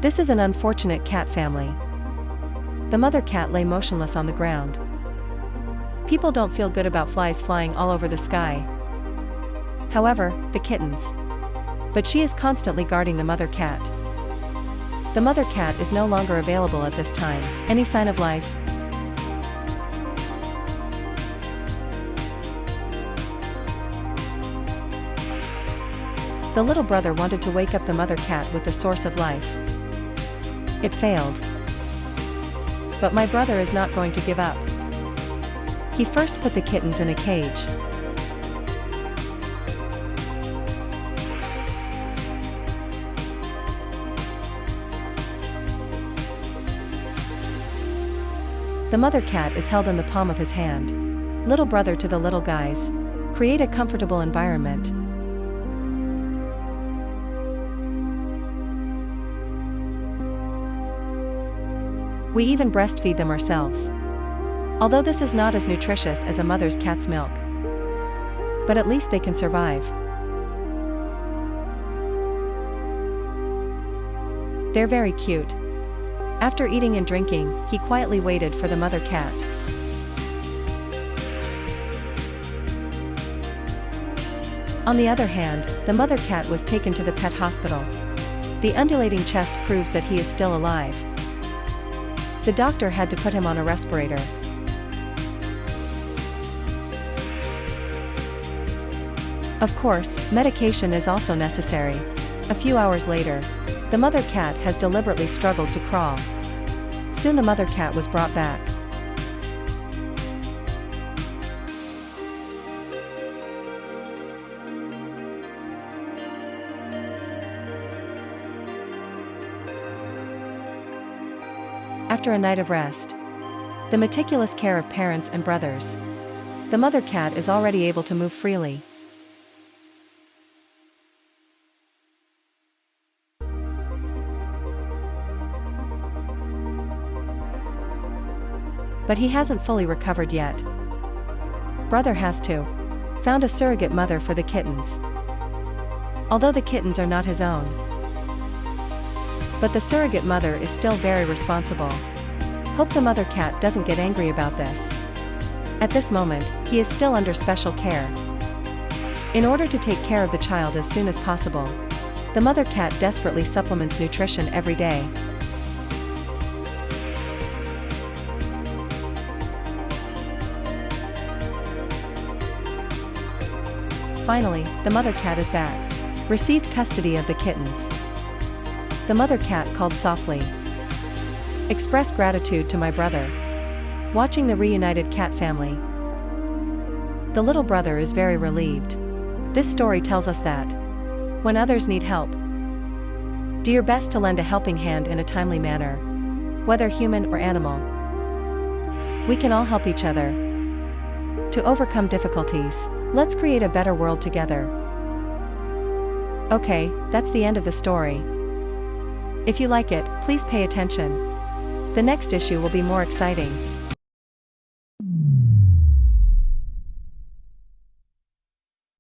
This is an unfortunate cat family. The mother cat lay motionless on the ground. People don't feel good about flies flying all over the sky. However, the kittens. But she is constantly guarding the mother cat. The mother cat is no longer available at this time. Any sign of life? The little brother wanted to wake up the mother cat with the source of life. It failed. But my brother is not going to give up. He first put the kittens in a cage. The mother cat is held in the palm of his hand. Little brother to the little guys. Create a comfortable environment. We even breastfeed them ourselves. Although this is not as nutritious as a mother's cat's milk. But at least they can survive. They're very cute. After eating and drinking, he quietly waited for the mother cat. On the other hand, the mother cat was taken to the pet hospital. The undulating chest proves that he is still alive. The doctor had to put him on a respirator. Of course, medication is also necessary. A few hours later, the mother cat has deliberately struggled to crawl. Soon the mother cat was brought back. After a night of rest, the meticulous care of parents and brothers, the mother cat is already able to move freely. But he hasn't fully recovered yet. Brother has to found a surrogate mother for the kittens. Although the kittens are not his own. But the surrogate mother is still very responsible. Hope the mother cat doesn't get angry about this. At this moment, he is still under special care. In order to take care of the child as soon as possible, the mother cat desperately supplements nutrition every day. Finally, the mother cat is back. Received custody of the kittens. The mother cat called softly. Express gratitude to my brother. Watching the reunited cat family. The little brother is very relieved. This story tells us that when others need help, do your best to lend a helping hand in a timely manner, whether human or animal. We can all help each other to overcome difficulties. Let's create a better world together. Okay, that's the end of the story. If you like it, please pay attention. The next issue will be more exciting.